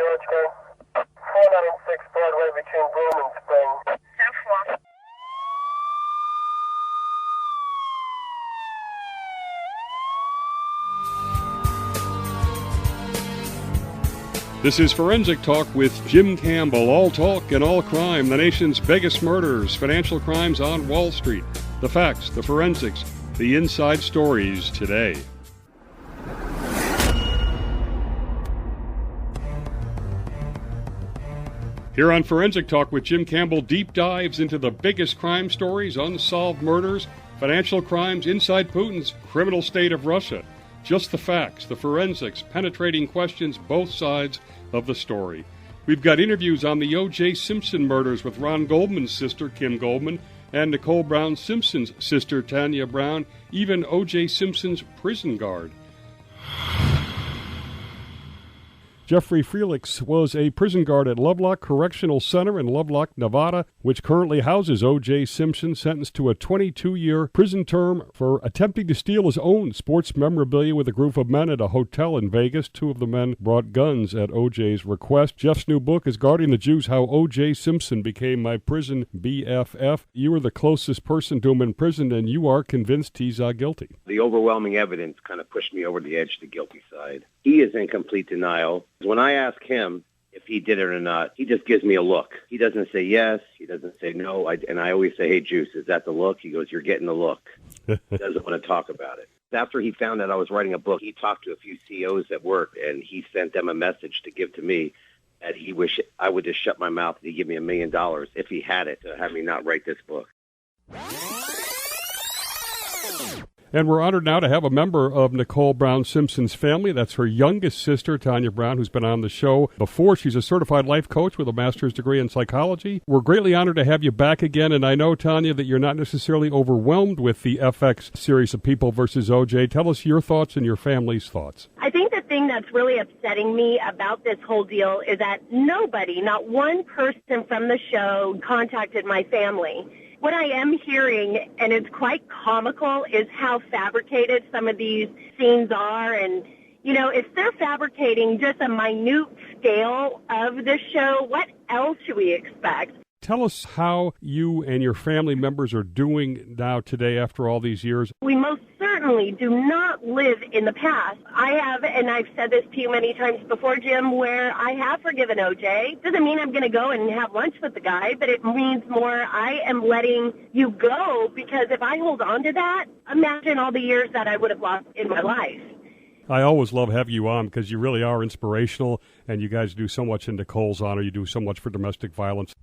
George, go. 406 Broadway between Broome and Spring. 10-4. This is Forensic Talk with Jim Campbell. All talk and all crime, the nation's biggest murders, financial crimes on Wall Street. The facts, the forensics, the inside stories today. Here on Forensic Talk with Jim Campbell, deep dives into the biggest crime stories, unsolved murders, financial crimes inside Putin's criminal state of Russia. Just the facts, the forensics, penetrating questions, both sides of the story. We've got interviews on the O.J. Simpson murders with Ron Goldman's sister, Kim Goldman, and Nicole Brown Simpson's sister, Tanya Brown, even O.J. Simpson's prison guard. Jeffrey Felix was a prison guard at Lovelock Correctional Center in Lovelock, Nevada, which currently houses O.J. Simpson, sentenced to a 22-year prison term for attempting to steal his own sports memorabilia with a group of men at a hotel in Vegas. Two of the men brought guns at O.J.'s request. Jeff's new book is Guarding the Jews, How O.J. Simpson Became My Prison BFF. You were the closest person to him in prison, and you are convinced he's guilty. The overwhelming evidence kind of pushed me over the edge to the guilty side. He is in complete denial. When I ask him if he did it or not, he just gives me a look. He doesn't say yes. He doesn't say no. And I always say, hey, Juice, is that the look? He goes, you're getting the look. He doesn't want to talk about it. After he found out I was writing a book, he talked to a few CEOs at work, and he sent them a message to give to me that he wished I would just shut my mouth and he'd give me $1 million if he had it to have me not write this book. And we're honored now to have a member of Nicole Brown Simpson's family. That's her youngest sister, Tanya Brown, who's been on the show before. She's a certified life coach with a master's degree in psychology. We're greatly honored to have you back again, and I know, Tanya, that you're not necessarily overwhelmed with the FX series of People versus O.J. Tell us your thoughts and your family's thoughts. I think the thing that's really upsetting me about this whole deal is that nobody, not one person from the show, contacted my family. What I am hearing, and it's quite comical, is how fabricated some of these scenes are. And, you know, if they're fabricating just a minute scale of the show, what else should we expect? Tell us how you and your family members are doing now today after all these years. We most certainly do not live in the past. I have, and I've said this to you many times before, Jim, where I have forgiven O.J. Doesn't mean I'm going to go and have lunch with the guy, but it means more I am letting you go, because if I hold on to that, imagine all the years that I would have lost in my life. I always love having you on because you really are inspirational, and you guys do so much in Nicole's honor. You do so much for domestic violence.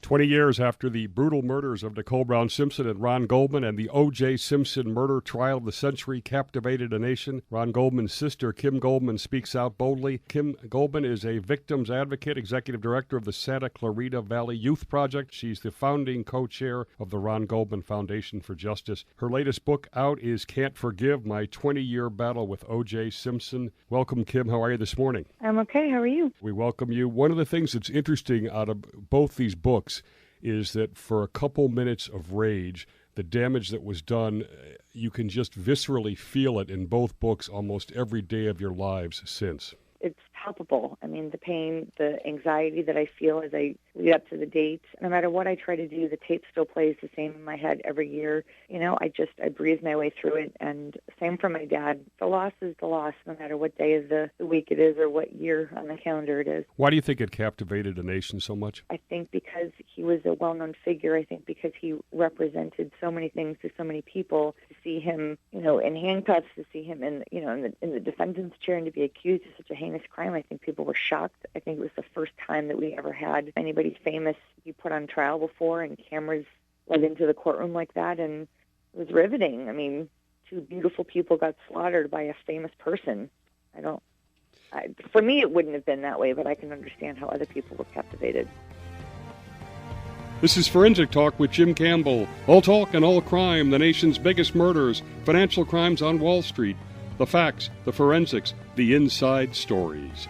20 years after the brutal murders of Nicole Brown Simpson and Ron Goldman and the O.J. Simpson murder trial of the century captivated a nation, Ron Goldman's sister, Kim Goldman, speaks out boldly. Kim Goldman is a victims advocate, executive director of the Santa Clarita Valley Youth Project. She's the founding co-chair of the Ron Goldman Foundation for Justice. Her latest book out is Can't Forgive, My 20-Year Battle with O.J. Simpson. Welcome, Kim. How are you this morning? I'm okay. How are you? We welcome you. One of the things that's interesting out of both these books is that for a couple minutes of rage, the damage that was done, you can just viscerally feel it in both books almost every day of your lives since. It's palpable. I mean, the pain, the anxiety that I feel as I lead up to the date. No matter what I try to do, the tape still plays the same in my head every year. You know, I breathe my way through it. And same for my dad. The loss is the loss, no matter what day of the week it is or what year on the calendar it is. Why do you think it captivated a nation so much? I think because he was a well-known figure. I think because he represented so many things to so many people. To see him, you know, in handcuffs, to see him in the defendant's chair, and to be accused of such a heinous crime, I think people were shocked. I think it was the first time that we ever had anybody famous be put on trial before, and cameras led into the courtroom like that, and it was riveting. I mean, two beautiful people got slaughtered by a famous person. For me, it wouldn't have been that way, but I can understand how other people were captivated. This is Forensic Talk with Jim Campbell. All talk and all crime, the nation's biggest murders, financial crimes on Wall Street, the facts, the forensics, the inside stories.